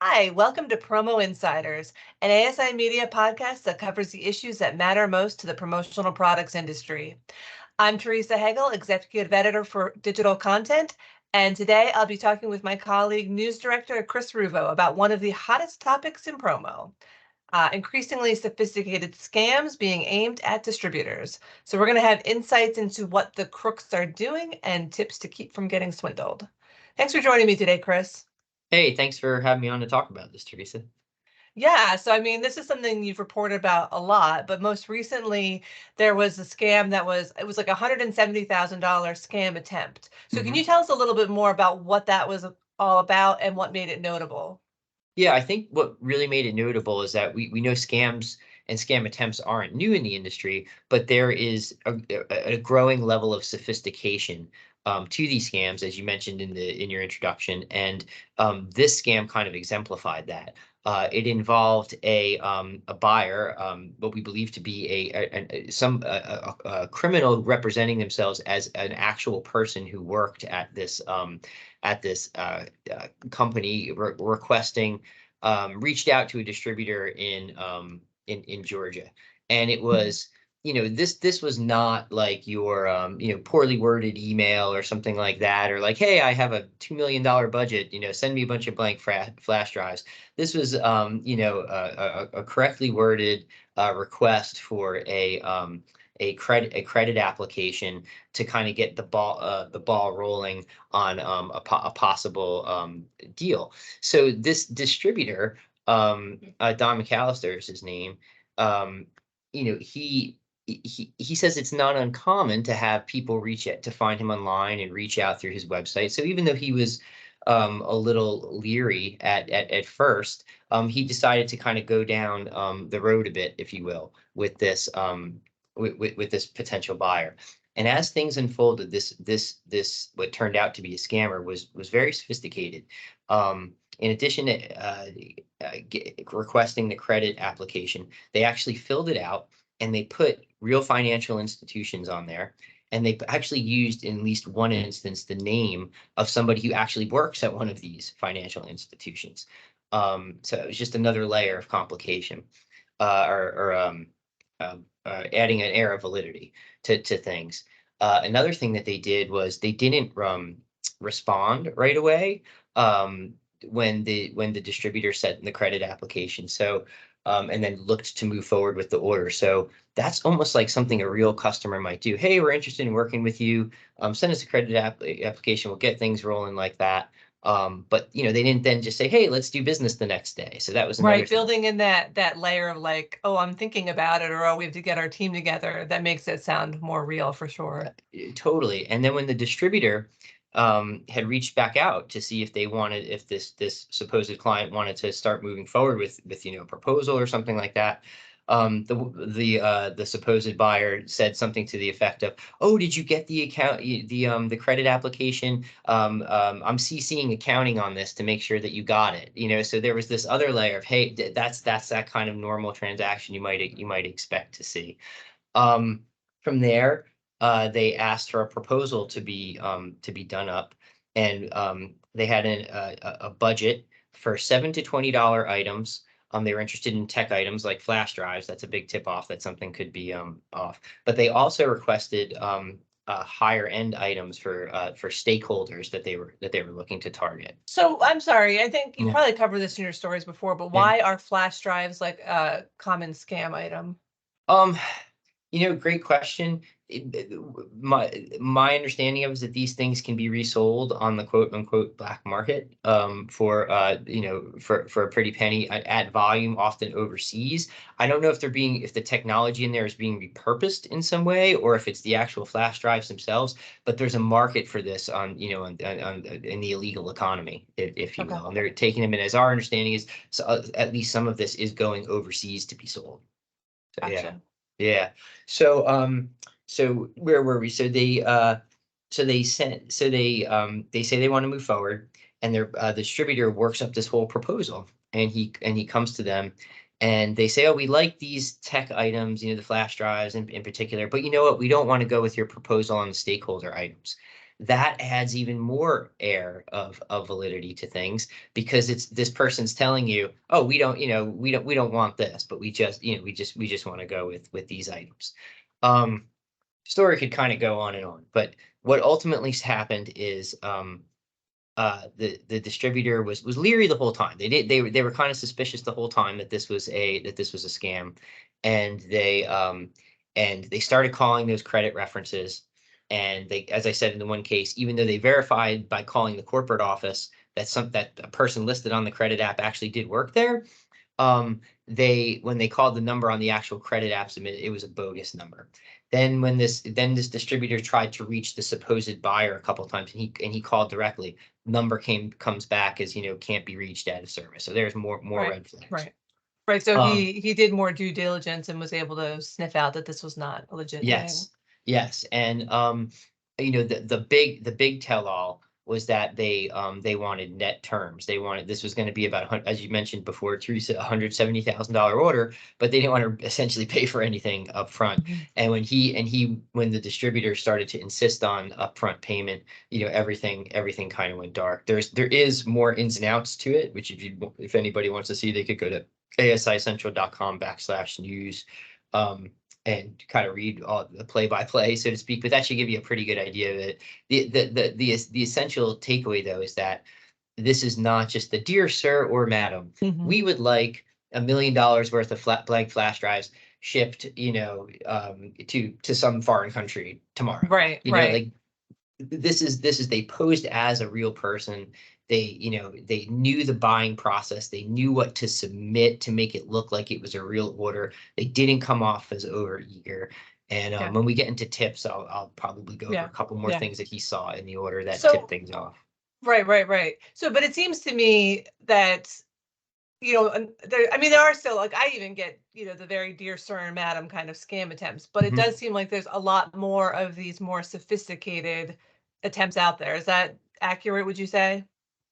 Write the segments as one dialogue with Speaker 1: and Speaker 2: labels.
Speaker 1: Hi, welcome to Promo Insiders, an ASI Media podcast that covers the issues that matter most to the promotional products industry. I'm Theresa Hegel, Executive Editor for Digital Content, and today I'll be talking with my colleague, News Director Chris Ruvo, about one of the hottest topics in promo, increasingly sophisticated scams being aimed at distributors. So we're going to have insights into what the crooks are doing and tips to keep from getting swindled. Thanks for joining me today, Chris.
Speaker 2: Hey, thanks for having me on to talk about this, Teresa.
Speaker 1: Yeah, so I mean, this is something you've reported about a lot, but most recently there was a scam it was like $170,000 scam attempt. So can you tell us a little bit more about what that was all about and what made it notable?
Speaker 2: Yeah, I think what really made it notable is that we know scams and scam attempts aren't new in the industry, but there is a growing level of sophistication to these scams, as you mentioned in your introduction, and this scam kind of exemplified that. It involved a buyer, what we believe to be a criminal representing themselves as an actual person who worked at this company requesting reached out to a distributor in Georgia, and it was this was not like your poorly worded email or something like that, or like, hey, I have a $2 million budget, send me a bunch of blank flash drives. This was a correctly worded request for a credit application to kind of get the ball rolling on a possible deal. So this distributor, Don McAllister is his name. Um, he says it's not uncommon to have people reach out to find him online and reach out through his website. So even though he was a little leery at first, he decided to kind of go down the road a bit, if you will, with this potential buyer. And as things unfolded, this what turned out to be a scammer was very sophisticated. In addition to requesting the credit application, they actually filled it out and they put real financial institutions on there. And they actually used, in at least one instance, the name of somebody who actually works at one of these financial institutions. So it was just another layer of complication, or adding an air of validity to things. Another thing that they did was they didn't respond right away when the distributor sent the credit application. So and then looked to move forward with the order. So that's almost like something a real customer might do. Hey, we're interested in working with you. Send us a credit application. We'll get things rolling like that. But they didn't then just say, hey, let's do business the next day. So that was another
Speaker 1: Right,
Speaker 2: thing.
Speaker 1: building in that layer of like, oh, I'm thinking about it, or oh, we have to get our team together. That makes it sound more real for sure.
Speaker 2: Totally. And then when the distributor had reached back out to see if this supposed client wanted to start moving forward with a proposal or something like that, the supposed buyer said something to the effect of, "Oh, did you get the credit application? I'm CCing accounting on this to make sure that you got it." So there was this other layer of, hey, that's that kind of normal transaction you might expect to see. From there, they asked for a proposal to be done up, and they had a budget for $7 to $20 items. They were interested in tech items like flash drives. That's a big tip off that something could be off. But they also requested higher end items for stakeholders that they were looking to target.
Speaker 1: So I'm sorry, I think you
Speaker 2: Yeah.
Speaker 1: probably covered this in your stories before, but
Speaker 2: Yeah.
Speaker 1: why are flash drives like a common scam item?
Speaker 2: Um, Great question. My understanding of is that these things can be resold on the quote unquote black market for a pretty penny at volume, often overseas. I don't know if the technology in there is being repurposed in some way, or if it's the actual flash drives themselves. But there's a market for this in the illegal economy, if you
Speaker 1: Okay,
Speaker 2: will, and they're taking them in. As our understanding is, so, at least some of this is going overseas to be sold. So yeah.
Speaker 1: gotcha.
Speaker 2: Yeah. So where were we? So they say they want to move forward, and their distributor works up this whole proposal, and he comes to them, and they say, oh, we like these tech items, the flash drives in particular, but you know what? We don't want to go with your proposal on the stakeholder items. that adds even more air of validity to things, because it's this person's telling you, oh, we don't, we don't want this, but we just, we just want to go with these items. Story could kind of go on and on, but what ultimately happened is the distributor was leery the whole time. They were kind of suspicious the whole time that this was a scam, and they started calling those credit references. And they, as I said in the one case, even though they verified by calling the corporate office that a person listed on the credit app actually did work there, when they called the number on the actual credit app submitted, it was a bogus number. Then this distributor tried to reach the supposed buyer a couple of times, and he called directly. Number comes back as, can't be reached, out of service. So there's more red flags.
Speaker 1: Right. So he did more due diligence and was able to sniff out that this was not a legit thing.
Speaker 2: Yes. And the big tell all was that they wanted net terms. This was going to be about, as you mentioned before, Theresa, $170,000 order, but they didn't want to essentially pay for anything up front. And when the distributor started to insist on upfront payment, everything kind of went dark. There is more ins and outs to it, which if anybody wants to see, they could go to asicentral.com/news. And kind of read all the play-by-play, so to speak, but that should give you a pretty good idea of it. The essential takeaway, though, is that this is not just the dear sir or madam, we would like $1 million worth of blank flash drives shipped, to some foreign country tomorrow.
Speaker 1: Right.
Speaker 2: Like this is they posed as a real person. They knew the buying process. They knew what to submit to make it look like it was a real order. They didn't come off as overeager. And when we get into tips, I'll probably go over a couple more things that he saw in the order that tipped things off.
Speaker 1: Right. So, but it seems to me that, there are still, like, I even get, the very dear sir and madam kind of scam attempts, but it does seem like there's a lot more of these more sophisticated attempts out there. Is that accurate, would you say?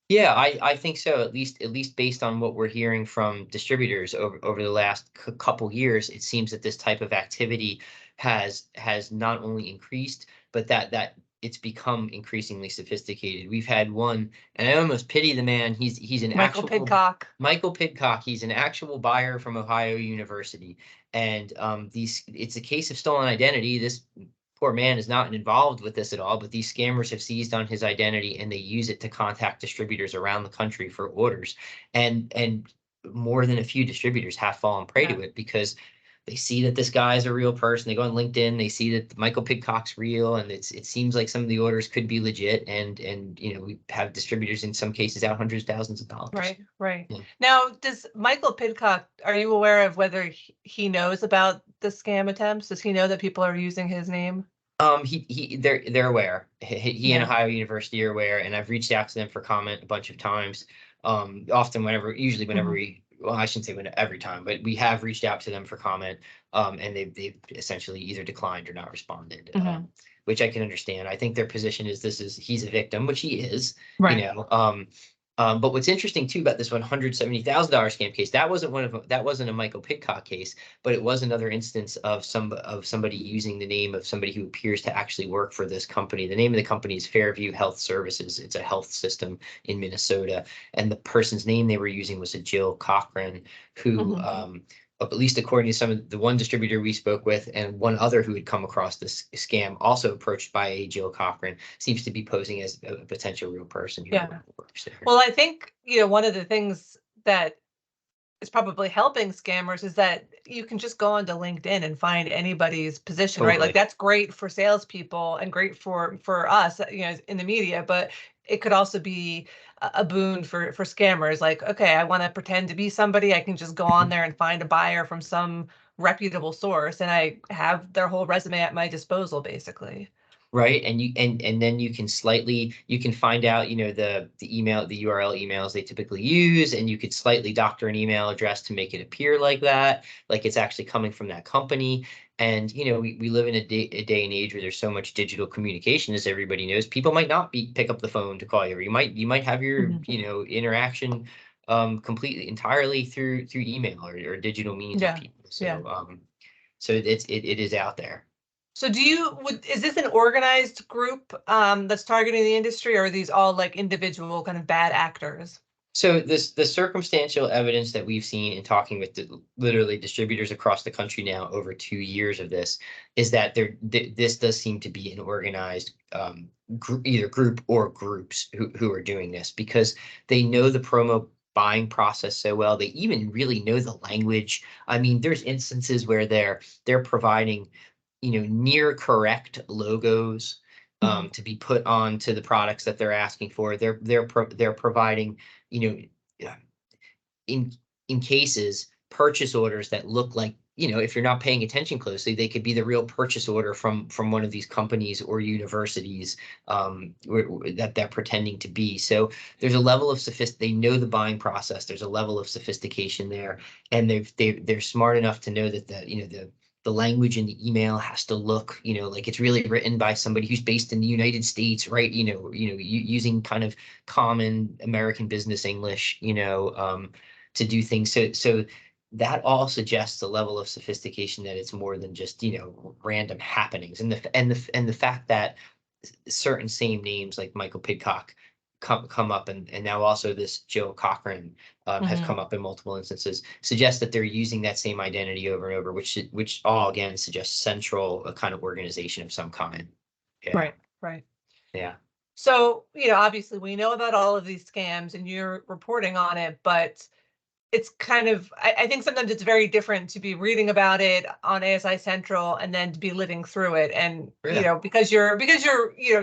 Speaker 2: Yeah, I think so. At least based on what we're hearing from distributors over the last couple years, it seems that this type of activity has not only increased, but that it's become increasingly sophisticated. We've had one, and I almost pity the man. He's an
Speaker 1: Michael
Speaker 2: actual
Speaker 1: Pidcock.
Speaker 2: Michael Pidcock. He's an actual buyer from Ohio University, and it's a case of stolen identity. This poor man is not involved with this at all, but these scammers have seized on his identity and they use it to contact distributors around the country for orders. And more than a few distributors have fallen prey to it, because they see that this guy is a real person. They go on LinkedIn, they see that Michael Pidcock's real, and it seems like some of the orders could be legit. And we have distributors in some cases out hundreds of thousands of dollars.
Speaker 1: Right. Yeah. Now, does Michael Pidcock, are you aware of whether he knows about the scam attempts? Does he know that people are using his name?
Speaker 2: They're aware. He and Ohio University are aware, and I've reached out to them for comment a bunch of times. Often, usually whenever well, I shouldn't say every time, but we have reached out to them for comment, and they've essentially either declined or not responded, which I can understand. I think their position is he's a victim, which he is,
Speaker 1: right.
Speaker 2: But what's interesting too about this $170,000 scam case, that wasn't a Michael Pidcock case, but it was another instance of somebody using the name of somebody who appears to actually work for this company. The name of the company is Fairview Health Services. It's a health system in Minnesota, and the person's name they were using was a Jill Cochran, who at least according to some of the one distributor we spoke with and one other who had come across this scam, also approached by a Jill Cochran, seems to be posing as a potential real person who works there.
Speaker 1: Well, I think, one of the things that is probably helping scammers is that you can just go onto LinkedIn and find anybody's position, right? Like, that's great for salespeople and great for us, in the media, but it could also be a boon for scammers. Like, okay, I want to pretend to be somebody. I can just go on there and find a buyer from some reputable source, and I have their whole resume at my disposal, basically.
Speaker 2: Right. And then you can find out, the URL emails they typically use, and you could slightly doctor an email address to make it appear like that, like it's actually coming from that company. And, we live in a day and age where there's so much digital communication, as everybody knows. People might not pick up the phone to call you. Or you might have your, interaction completely entirely through email or digital means with people. So so it is out there.
Speaker 1: So is this an organized group that's targeting the industry, or are these all like individual kind of bad actors?
Speaker 2: So the circumstantial evidence that we've seen in talking with literally distributors across the country now over 2 years of this is that this does seem to be an organized either group or groups who are doing this because they know the promo buying process so well. They even really know the language. I mean, there's instances where they're providing, near correct logos to be put onto the products that they're asking for. They're providing, uh, in cases, purchase orders that look like, if you're not paying attention closely, they could be the real purchase order from one of these companies or universities that they're pretending to be. So there's a level of they know the buying process. There's a level of sophistication there, and they're smart enough to know that the language in the email has to look, like it's really written by somebody who's based in the United States, right? Using kind of common American business English, to do things. So that all suggests a level of sophistication that it's more than just, random happenings. And the fact that certain same names like Michael Pidcock come up, and now also this Joe Cochran has come up in multiple instances, suggests that they're using that same identity over and over, which all again suggests central a kind of organization of some kind. Yeah.
Speaker 1: Right.
Speaker 2: Yeah.
Speaker 1: So, obviously we know about all of these scams and you're reporting on it, but it's kind of, I think sometimes it's very different to be reading about it on ASI Central and then to be living through it. And,
Speaker 2: Yeah.
Speaker 1: because you're,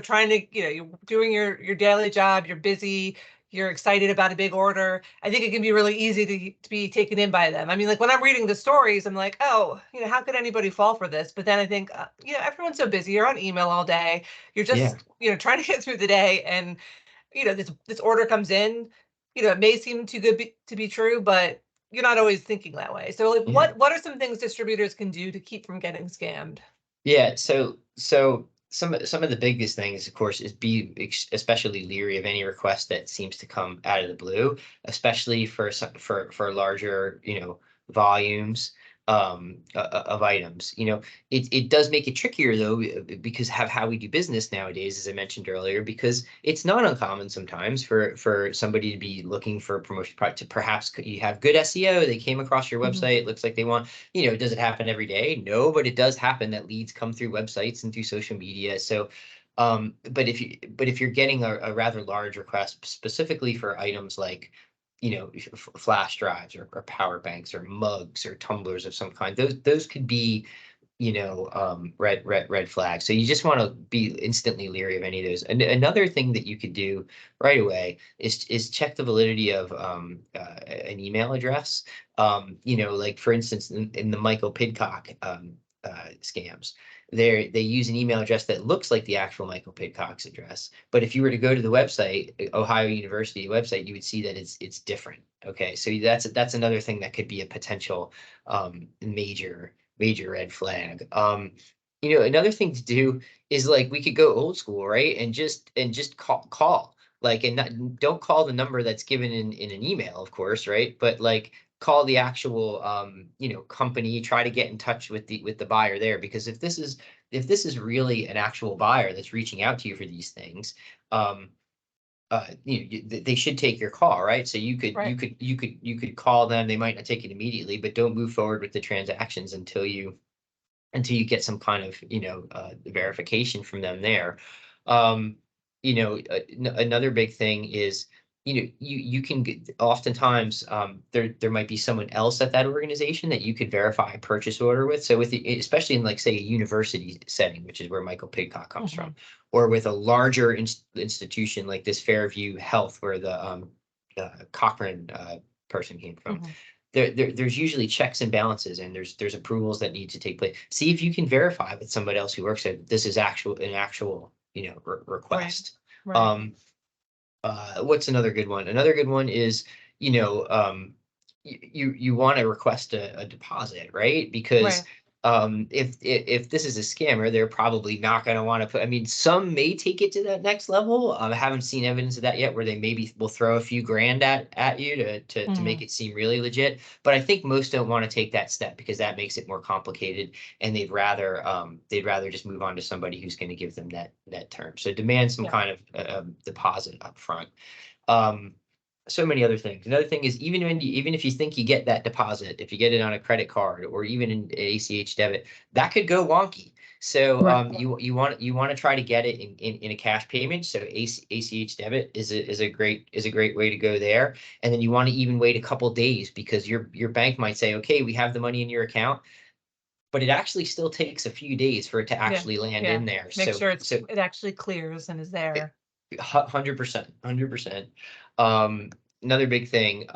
Speaker 1: trying to, you're doing your daily job, you're busy, you're excited about a big order. I think it can be really easy to be taken in by them. I mean, like when I'm reading the stories, I'm like, oh, how could anybody fall for this? But then I think, everyone's so busy. You're on email all day. You're
Speaker 2: Yeah.
Speaker 1: just, trying to get through the day. And this order comes in, it may seem too good to be true, but you're not always thinking that way. So like
Speaker 2: Yeah.
Speaker 1: what are some things distributors can do to keep from getting scammed?
Speaker 2: Yeah, so some of the biggest things, of course, is be especially leery of any request that seems to come out of the blue, especially for larger, volumes of items. It does make it trickier though, because of how we do business nowadays, as I mentioned earlier, because it's not uncommon sometimes for somebody to be looking for a promotion product to perhaps you have good SEO, they came across your website, it looks like they want, does it happen every day? No, but it does happen that leads come through websites and through social media. So, but if you're getting a rather large request specifically for items like, flash drives or power banks or mugs or tumblers of some kind, those could be, red flags. So you just want to be instantly leery of any of those. And another thing that you could do right away is check the validity of an email address. Like for instance, in the Michael Pidcock scams, they use an email address that looks like the actual Michael Pidcock's address. But if you were to go to the website, Ohio University website, you would see that it's different. Okay, so that's another thing that could be a potential major red flag. Another thing to do is like we could go old school, right? And just call. Like, and don't call the number that's given in an email, of course, right? But like call the actual company, try to get in touch with the buyer there, because if this is really an actual buyer that's reaching out to you for these things, they should take your call, right? So you could call them. They might not take it immediately, but don't move forward with the transactions until you get some kind of verification from them there. Um, Another big thing is you can get, oftentimes there might be someone else at that organization that you could verify a purchase order with. So especially in like say a university setting, which is where Michael Pidcock comes from, or with a larger institution like this Fairview Health, where the Cochrane person came from. There's usually checks and balances, and there's approvals that need to take place. See if you can verify with somebody else who works there this is an actual request.
Speaker 1: Right.
Speaker 2: What's another good one? Another good one is, you want to request a deposit, right? Because
Speaker 1: Right.
Speaker 2: if this is a scammer, they're probably not going to want to put. I mean, some may take it to that next level. I haven't seen evidence of that yet, where they maybe will throw a few grand at you to make it seem really legit. But I think most don't want to take that step because that makes it more complicated, and they'd rather just move on to somebody who's going to give them that term. So demand some kind of deposit up front. So many other things. Another thing is, even if you think you get that deposit, if you get it on a credit card or even in ACH debit, that could go wonky. So you want to try to get it in a cash payment. So ACH debit is a great way to go there. And then you want to even wait a couple days, because your bank might say, okay, we have the money in your account, but it actually still takes a few days for it to actually land in there.
Speaker 1: Make sure
Speaker 2: So
Speaker 1: it actually clears and is there.
Speaker 2: 100%, 100%. Another big thing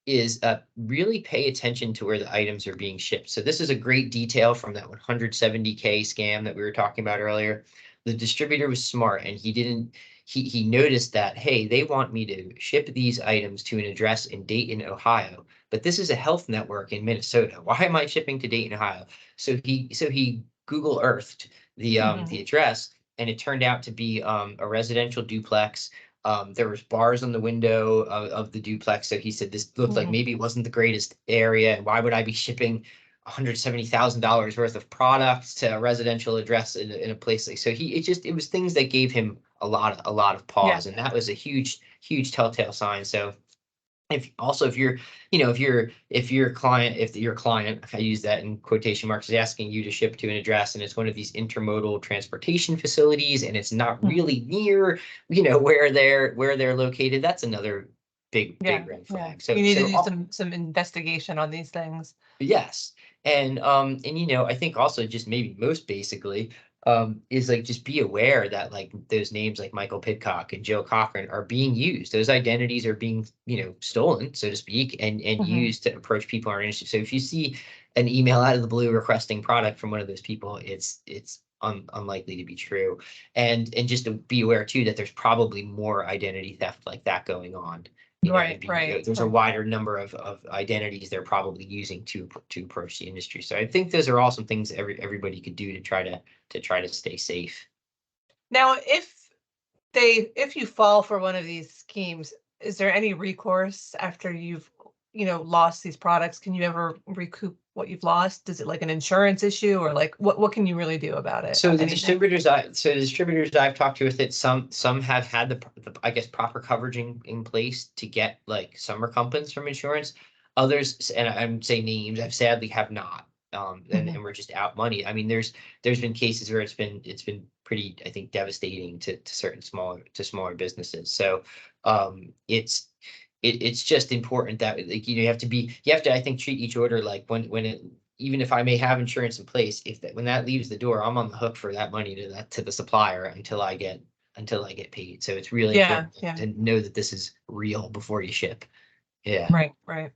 Speaker 2: is really pay attention to where the items are being shipped. So this is a great detail from that 170K scam that we were talking about earlier. The distributor was smart, and he noticed that, hey, they want me to ship these items to an address in Dayton, Ohio, but this is a health network in Minnesota. Why am I shipping to Dayton, Ohio? So he Google Earthed the address, and it turned out to be a residential duplex. There was bars on the window of the duplex. So he said this looked like maybe it wasn't the greatest area. And why would I be shipping $170,000 worth of products to a residential address in a place like? So it was things that gave him a lot of pause, and that was a huge telltale sign. So if your client, if I use that in quotation marks, is asking you to ship to an address and it's one of these intermodal transportation facilities and it's not really near, where they're located, that's another big red flag. So
Speaker 1: you need to do some investigation on these things.
Speaker 2: Yes. And I think also, just maybe most basically, is like, just be aware that like those names like Michael Pidcock and Joe Cochran are being used. Those identities are being, stolen, so to speak, and used to approach people in our industry. So if you see an email out of the blue requesting product from one of those people, it's unlikely to be true. And just to be aware too that there's probably more identity theft like that going on. There's a wider number of identities they're probably using to approach the industry. So I think those are all some things everybody could do to try to stay safe.
Speaker 1: Now, if you fall for one of these schemes, is there any recourse after you've lost these products? Can you ever recoup what you've lost? Is it like an insurance issue, or like what can you really do about it?
Speaker 2: So the distributors I've talked to with it, some have had the I guess proper coverage in place to get like some recompense from insurance. Others, and I'm saying names, I've sadly have not. And we're just out money. I mean, there's been cases where it's been pretty, I think, devastating to certain smaller businesses. So it's just important that, like, you have to, I think, treat each order like when it, even if I may have insurance in place, when that leaves the door, I'm on the hook for that money to the supplier until I get paid. So it's really important to know that this is real before you ship. Yeah.
Speaker 1: Right.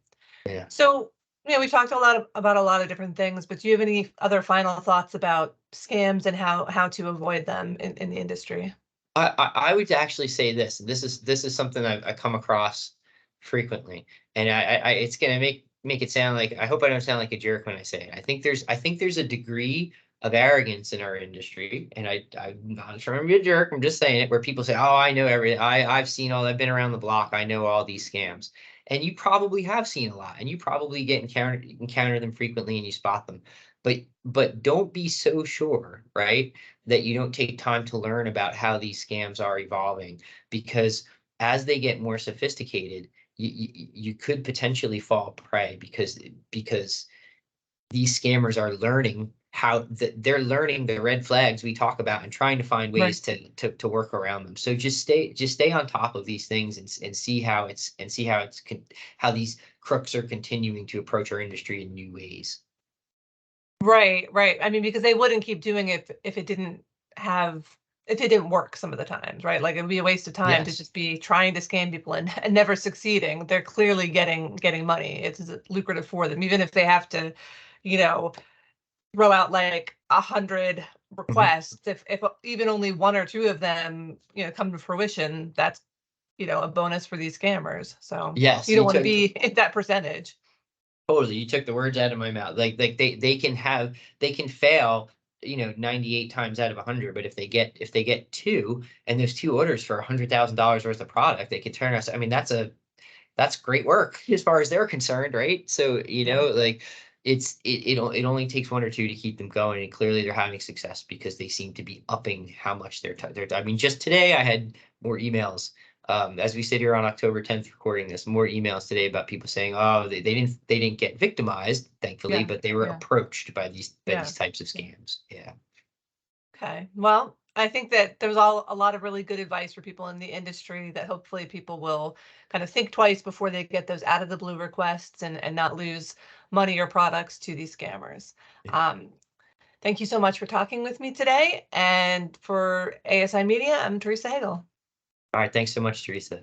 Speaker 2: Yeah.
Speaker 1: So, we talked about a lot of different things, but do you have any other final thoughts about scams and how to avoid them in the industry?
Speaker 2: I would actually say this. This is something I come across frequently, and it's gonna make it sound like, I hope I don't sound like a jerk when I say it. I think there's a degree of arrogance in our industry, and I'm not trying to be a jerk. I'm just saying it, where people say, "Oh, I know everything. I've seen all. I've been around the block. I know all these scams." And you probably have seen a lot, and you probably encounter them frequently, and you spot them. But don't be so sure, right, that you don't take time to learn about how these scams are evolving, because as they get more sophisticated, you could potentially fall prey, because these scammers are learning they're learning the red flags we talk about and trying to find ways to work around them. So just stay on top of these things and see how these crooks are continuing to approach our industry in new ways.
Speaker 1: Right. I mean, because they wouldn't keep doing it if it didn't work some of the times, right? Like, it would be a waste of time to just be trying to scam people and never succeeding. They're clearly getting money. It's lucrative for them, even if they have to, throw out like 100 requests. If even only one or two of them, come to fruition, that's, a bonus for these scammers. So
Speaker 2: yes,
Speaker 1: you don't want to be at that percentage.
Speaker 2: Totally, you took the words out of my mouth. Like they can fail, 98 times out of 100, but if they get two, and there's two orders for $100,000 worth of product, they can turn us. I mean, that's great work as far as they're concerned, right? So, like it only takes one or two to keep them going, and clearly they're having success because they seem to be upping how much they're. I mean, just today I had more emails. As we sit here on October 10th recording this, more emails today about people saying, oh, they didn't get victimized, thankfully,
Speaker 1: Yeah,
Speaker 2: but they were
Speaker 1: yeah,
Speaker 2: approached by these
Speaker 1: yeah.
Speaker 2: types of scams. Yeah.
Speaker 1: Okay. Well, I think that there's a lot of really good advice for people in the industry that hopefully people will kind of think twice before they get those out of the blue requests and not lose money or products to these scammers.
Speaker 2: Yeah.
Speaker 1: Um, Thank you so much for talking with me today. And for ASI Media, I'm Theresa Hegel.
Speaker 2: All right. Thanks so much, Teresa.